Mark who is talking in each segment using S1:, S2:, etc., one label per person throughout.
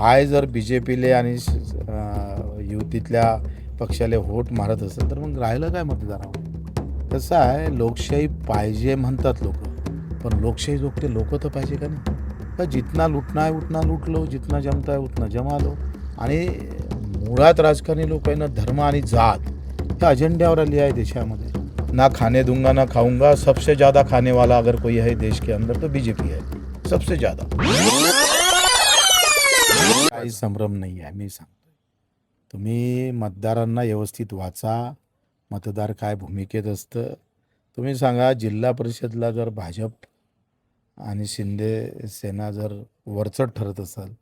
S1: हाय जर BJPले आणि युतीतल्या पक्षाला वोट मारत असेल तर मग राहिलं काय मतदारावर? कसं आहे, लोकशाही पाहिजे म्हणतात लोक, पण लोकशाही जोगते लोक तर पाहिजे का नाही? तर जितना लुटना आहे उतना लूट लो, जितना जमता है उतना जमा लो. आणि मुळात राजकारणी लोकांना धर्म आणि जात ह्या अजेंड्यावर आली आहे देशामध्ये. ना खाने दूंगा ना खाऊंगा, सबसे ज़्यादा खाने वाला अगर कोई है देश के अंदर तो BJP है, सबसे ज़्यादा. काही संभ्रम नाही आहे. मी सांगतो, तुम्ही मतदारांना व्यवस्थित वाचा. मतदार काय भूमिकेत असतं तुम्ही सांगा. जिल्हा परिषदला जर भाजप आणि शिंदे सेना जर वरचढ ठरत असेल,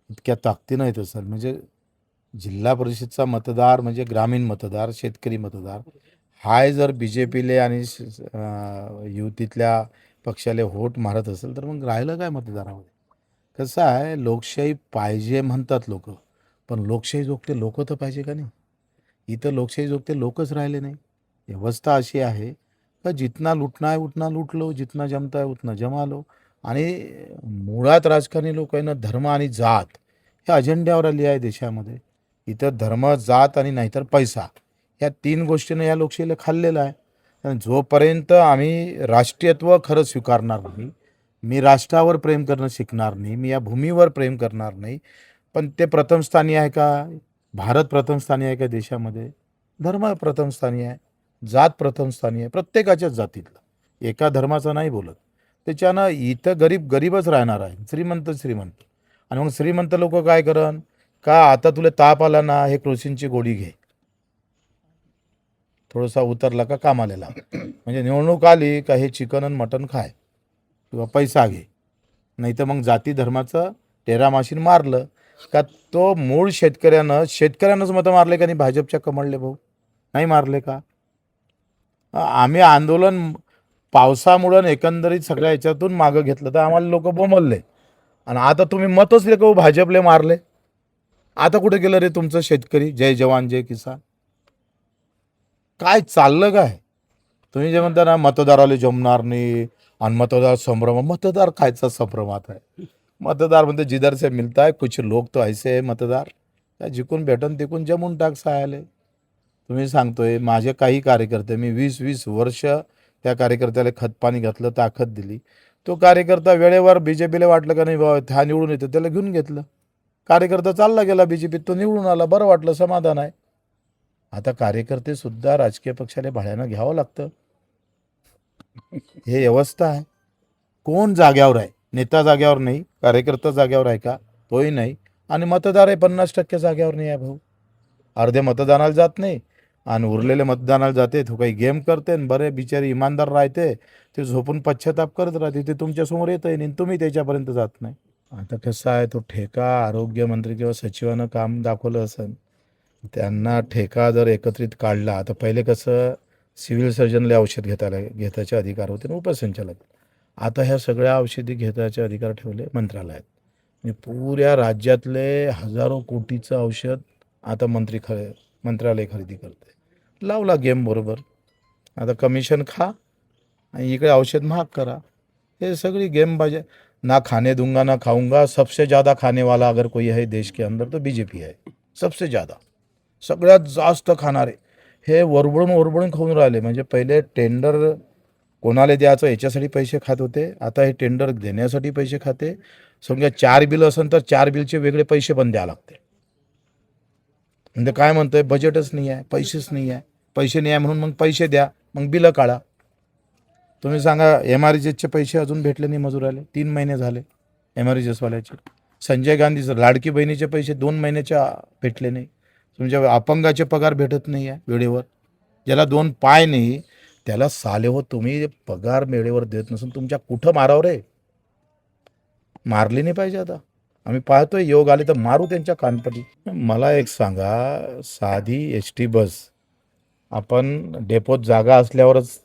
S1: इतक्या ताकदीनं येत असेल, म्हणजे जिल्हा परिषदचा मतदार म्हणजे ग्रामीण मतदार, शेतकरी मतदार हाय जर BJPले आणि युतीतल्या पक्षाला वोट मारत असेल तर मग राहिलं काय मतदारामध्ये? कसं आहे, लोकशाही पाहिजे म्हणतात लोक, पण लोकशाही जोगते लोक तर पाहिजे का नाही? इथं लोकशाही जोगते लोकच राहिले नाही. व्यवस्था अशी आहे का जितना लुटना आहे उतना लूट लो, जितना जमता है उतना जमा लो. आणि मुळात राजकारणी लोकांना धर्म आणि जात ह्या अजेंड्यावर आली आहे देशामध्ये. इथं धर्म, जात आणि नाहीतर पैसा, या तीन गोष्टीनं या लोकशाहीला खाल्लेलं आहे. आणि जोपर्यंत आम्ही राष्ट्रीयत्व खरं स्वीकारणार नाही, मी राष्ट्रावर प्रेम करणं शिकणार नाही, मी या भूमीवर प्रेम करणार नाही. पण ते प्रथम स्थानी आहे का? भारत प्रथम स्थानी आहे का देशामध्ये? धर्म प्रथम स्थानी आहे, जात प्रथम स्थानी आहे, प्रत्येकाच्याच जातीतलं, एका धर्माचं नाही बोलत. त्याच्यानं इथं गरीब गरीबच राहणार आहे, श्रीमंत श्रीमंत. आणि मग श्रीमंत लोक काय करन का, आता तुला ताप आला ना, हे क्रोसिनची गोळी घे, थोडासा उतरला का कामाला लाग. म्हणजे निवडणूक आली का हे चिकन आणि मटण खाय किंवा पैसा घे. नाही तर मग जाती धर्माचं टेरामाशीन मारलं का, तो मूळ शेतकऱ्यानंच मतं मारले का नाही भाजपच्या कमळले भाऊ? नाही मारले का? आम्ही आंदोलन पावसामुळं एकंदरीत सगळ्या याच्यातून मागं घेतलं तर आम्हाला लोक बोंबलले. आणि आता तुम्ही मतच रे भाजपले मारले. आता कुठे गेलं रे तुमचं शेतकरी? जय जवान जय किसान. काय चाललं काय? तुम्ही जे म्हणता ना मतदाराला जमणार नाही आणि मतदार संभ्रम, मतदार खायचा संभ्रमात आहे. मतदार म्हणते जिधर से मिलता है, कुछ लोग तो ऐसे आहे मतदार, त्या जिकून भेटन तिकून जमून टाक सायाले. तुम्ही सांगतोय माझे काही कार्यकर्ते, मी 20-20 वर्ष त्या कार्यकर्त्याला खतपाणी घातलं, ताकद दिली. तो कार्यकर्ता वेळेवर BJPला वाटलं का नाही बाबा हा निवडून येतो, त्याला घेऊन घेतलं. कार्यकर्ता चालला गेला BJPत, तो निवडून आला, बरं वाटलं, समाधान आहे. आता कार्यकर्ते सुद्धा राजकीय पक्षाला भाड्यानं घ्यावं लागतं. हे व्यवस्था आहे. कोण जाग्यावर आहे? नेता जाग्यावर नाही, कार्यकर्ता जाग्यावर आहे का? तोही नाही. आणि मतदार आहे 50% जाग्यावर नाही आहे भाऊ. अर्धे मतदानाला जात नाही आणि उरलेले मतदानाला जाते. तो काही गेम करते आणि बरे बिचारी इमानदार राहते, ते झोपून पश्चाताप करत राहते. ते तुमच्यासमोर येतही नाही, तुम्ही त्याच्यापर्यंत जात नाही. आता कसं आहे, तो ठेका आरोग्यमंत्री किंवा सचिवानं काम दाखवलं असेल, त्यांना ठेका जर एकत्रित काढला. आता पहिले कसं सिव्हिल सर्जनला औषध घेताचे अधिकार होते ना, उपसंचालक. आता ह्या सगळ्या औषधी घेताचे अधिकार ठेवले मंत्रालयात. आणि पुऱ्या राज्यातले हजारो कोटीचं औषध आता मंत्रालय खरेदी करते. लावला गेम बरोबर. आता कमिशन खा आणि इकडे औषध महाग करा. हे सगळी गेम बाजे. ना खाने दूंगा ना खाऊंगा, सबसे ज़्यादा खाने वाला अगर कोई है देश के अंदर तो BJP है, सबसे ज़्यादा. सगळ्यात जास्त खाणारे हे वरबडून खाऊन राहिले. म्हणजे पहिले टेंडर कोणाला द्यायचं याच्यासाठी पैसे खात होते, आता हे टेंडर देण्यासाठी पैसे खाते. समजा 4 बिल असेल तर 4 बिलचे वेगळे पैसे पण द्यावे लागते. म्हणजे काय म्हणतोय, बजेटच नाही आहे, पैसेच नाही आहे. पैसे नाही आहे म्हणून मग पैसे द्या, मग बिलं काढा. तुम्ही सांगा, MRGSचे पैसे अजून भेटले नाही मजुराले, 3 महिने झाले MRGSवाल्याचे. संजय गांधीचं लाडकी बहिणीचे पैसे 2 महिन्याच्या भेटले नाही. तुमच्या अपंगाचे पगार भेटत नाही आहे वेळेवर. ज्याला 2 पाय नाही त्याला साले हो तुम्ही पगार वेळेवर देत नसून तुमच्या कुठं मारावं रे? मारली नाही पाहिजे. आता आम्ही पाहतोय योग आले तर मारू त्यांच्या कानपटी. मला एक सांगा, साधी ST बस आपण डेपोत जागा असल्यावरच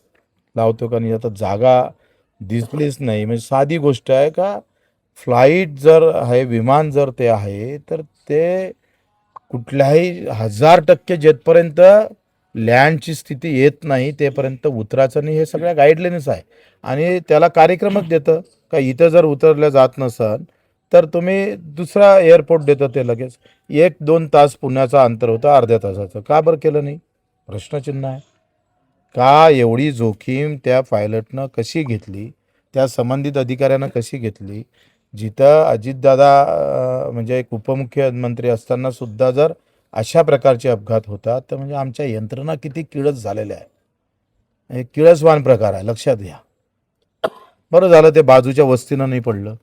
S1: लावतो का नाही? आता जागा दिसलीच नाही, म्हणजे साधी गोष्ट आहे का? फ्लाईट जर आहे, विमान जर ते आहे, तर ते कुठल्याही 1000% जेथपर्यंत लँडची स्थिती येत नाही तेपर्यंत उतरायचं नाही. हे सगळ्या गाईडलाईन्स आहे. आणि त्याला कार्यक्रमच देतं का इथं जर उतरल्या जात नसन तर तुम्ही दुसरा एअरपोर्ट देतं ते लगेच 1-2 तास पुण्याचा अंतर होतं अर्ध्या तासाचं. का बरं केलं नाही? प्रश्नचिन्ह आहे. का एवढी जोखीम त्या पायलटनं कशी घेतली? त्या संबंधित अधिकाऱ्यानं कशी घेतली? जिथं अजितदादा म्हणजे एक उपमुख्यमंत्री असताना सुद्धा जर अशा प्रकारचे अपघात होतात, तर म्हणजे आमच्या यंत्रणा किती किळस झालेल्या आहे. हे किळसवान प्रकार आहे, लक्षात घ्या. बरं झालं ते बाजूच्या वस्तीनं नाही पडलं.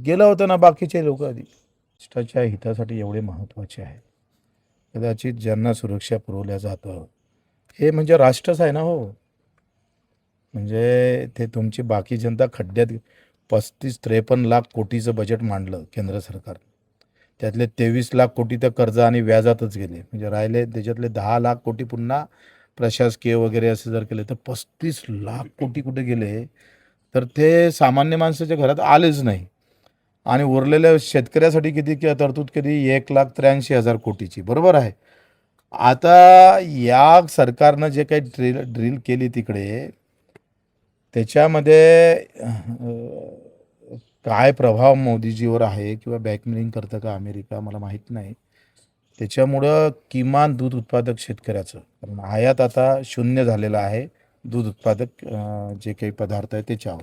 S1: गेलं होतं ना बाकीचे लोक आधी. राष्ट्राच्या हितासाठी एवढे महत्त्वाचे आहे. कदाचित ज्यांना सुरक्षा पुरवल्या जातं, हे म्हणजे राष्ट्रच आहे ना हो. म्हणजे ते तुमची बाकी जनता खड्ड्यात 35-53 लाख कोटीचं बजेट मांडलं केंद्र सरकार. त्यातले 23 लाख कोटी तर कर्ज आणि व्याजातच गेले. म्हणजे राहिले त्याच्यातले 10 लाख कोटी पुन्हा प्रशासकीय वगैरे असं जर केले तर 35 लाख कोटी कुठे गेले? तर ते सामान्य माणसाच्या घरात आलेच नाही. आणि उरलेल्या शेतकऱ्यासाठी किती तरतूद केली? 1,83,000 कोटीची. बरोबर आहे. आता या सरकारनं जे काही ड्रिल केली तिकडे, त्याच्यामध्ये काय प्रभाव मोदीजीवर आहे किंवा बॅकमेलिंग करतं का अमेरिका मला माहीत नाही. त्याच्यामुळं किमान दूध उत्पादक शेतकऱ्याचं, कारण आयात आता शून्य झालेला आहे दूध उत्पादक जे काही पदार्थ आहे त्याच्यावर.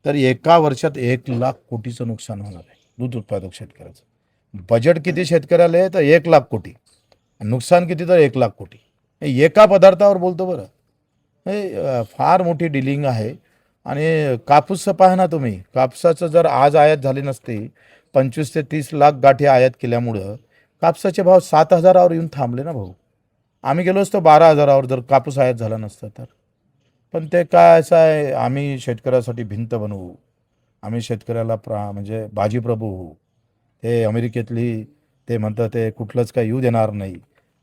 S1: तर एका वर्षात 1,00,000 कोटीचं नुकसान होणार आहे दूध उत्पादक शेतकऱ्याचं. बजेट किती शेतकऱ्याला आहे? तर 1,00,000 कोटी. नुकसान किती? तर 1,00,000 कोटी. हे एका पदार्थावर बोलतो बरं. हे फार मोठी डिलिंग आहे. आणि कापूसचं पाहा ना तुम्ही. कापसाचं जर आज आयात झाली नसती, 25 ते 30 लाख गाठी आयात केल्यामुळं कापसाचे भाव 7,000वर येऊन थांबले ना भाऊ. आम्ही गेलो असतो 12,000वर जर कापूस आयात झाला नसता तर. पण ते काय असं आहे, आम्ही शेतकऱ्यासाठी भिंत बनवू, आम्ही शेतकऱ्याला म्हणजे बाजीप्रभू होऊ. ते अमेरिकेतली ते म्हणतात ते कुठलंच काही येऊ देणार नाही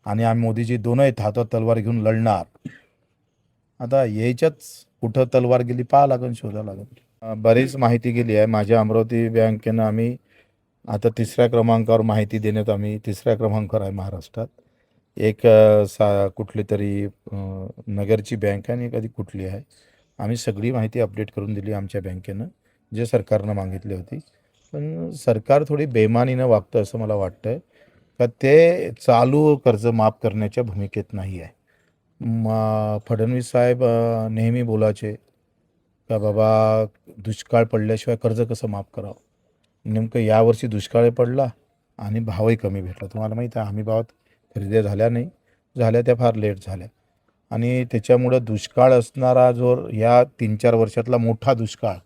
S1: आणि आम्ही मोदीजी दोनही हातात तलवार घेऊन लढणार. आता यायच्याच कुठं तलवार गेली पाहा लागेल, शोधावं लागेल. बरीच माहिती गेली आहे. माझ्या अमरावती बँकेनं आम्ही आता 3ऱ्या क्रमांकावर माहिती देण्यात आम्ही 3ऱ्या क्रमांकावर आहे महाराष्ट्रात. एक कुठली तरी नगरची बँक आहे आणि एक कुठली आहे. आम्ही सगळी माहिती अपडेट करून दिली आमच्या बँकेनं, जे सरकारनं मागितली होती. पण सरकार थोडी बेमानीनं वागतं असं मला वाटतं का ते चालू कर्ज माफ करण्याच्या भूमिकेत नाही आहे. फडणवीस साहेब नेहमी बोलायचे का बाबा दुष्काळ पडल्याशिवाय कर्ज कसं माफ करावं. नेमकं यावर्षी दुष्काळ पडला आणि भावही कमी भेटला. तुम्हाला माहीत आहे हमी भावात खरेदी झाल्या नाही, झाल्या त्या फार लेट झाल्या. आणि त्याच्यामुळं दुष्काळ असणारा जो या 3-4 वर्षातला मोठा दुष्काळ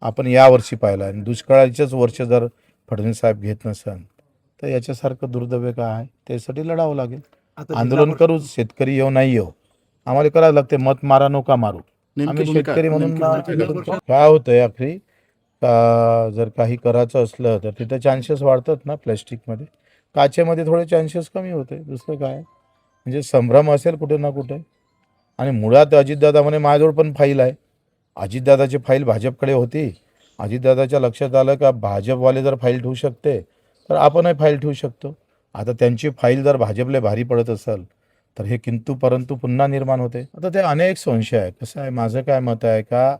S1: आपण यावर्षी पाहिला आणि दुष्काळाचंच वर्ष जर फडणवीस साहेब घेत नसेल तर याच्यासारखं दुर्दैव काय आहे. त्यासाठी लढावं लागेल. आंदोलन करू, शेतकरी येऊ नाही येऊ आम्हाला करावं लागते. मत मारा नका मारू, आम्ही शेतकरी म्हणून काय होतंय आखरी जर काही करायचं असलं तर तिथं चान्सेस वाढतात ना. प्लॅस्टिकमध्ये, काचेमध्ये थोडे चान्सेस कमी होते. दुसरं काय म्हणजे संभ्रम असेल कुठे ना कुठे. आणि मुळात अजितदादा म्हणे माझ्याजवळ पण फाईल आहे. अजितदादाची फाईल भाजपकडे होती. अजितदादाच्या लक्षात आलं का भाजपवाले जर फाईल ठेवू शकते तर आपणही फाईल ठेवू शकतो. आता त्यांची फाईल जर भाजपला भारी पडत असेल तर हे किंतु परंतु पुन्हा निर्माण होते. आता ते अनेक संशय आहे. कसं आहे, माझं काय मत आहे का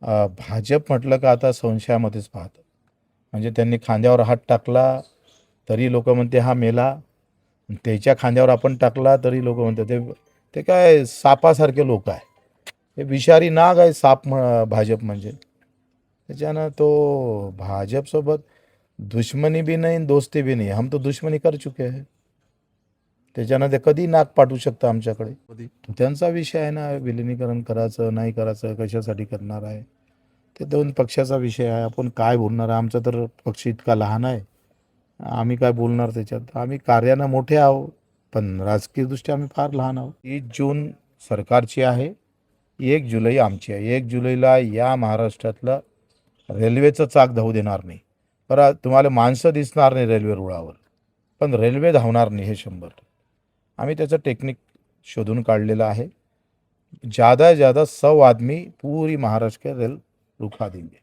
S1: भाजप म्हटलं का आता संशयामध्येच पाहतं. म्हणजे त्यांनी खांद्यावर हात टाकला तरी लोक म्हणते हा मेला, त्याच्या खांद्यावर आपण टाकला तरी लोक म्हणतात ते ते काय सापासारखे लोक आहे. हे विषारी नाग आहे साप भाजप म्हणजे. त्याच्यानं तो भाजपसोबत दुश्मनी भी नाही दोस्ती भी नाही, हम तो दुश्मनी कर चुके आहे. त्याच्यानं ते कधी नाक पाठवू शकतं आमच्याकडे. त्यांचा विषय आहे ना, विलिनीकरण करायचं नाही करायचं कशासाठी करणार आहे ते दोन पक्षाचा विषय आहे. आपण काय बोलणार आहे. आमचा तर पक्ष इतका लहान आहे, आम्ही काय बोलणार त्याच्यात. आम्ही कार्यानं मोठे आहोत पण राजकीयदृष्ट्या आम्ही फार लहान आहोत. 30 जून सरकारची आहे, 1 जुलै आमची आहे. 1 जुलैला या महाराष्ट्रातलं रेल्वेचं चाक धावू देणार नाही. बरं तुम्हाला माणसं दिसणार नाही रेल्वे रुळावर, पण रेल्वे धावणार नाही हे 100%. आम्ही त्याचं टेक्निक शोधून काढलेलं आहे. ज़्यादा से ज़्यादा 100 आदमी पूरी महाराष्ट्र के रेल रुका देंगे.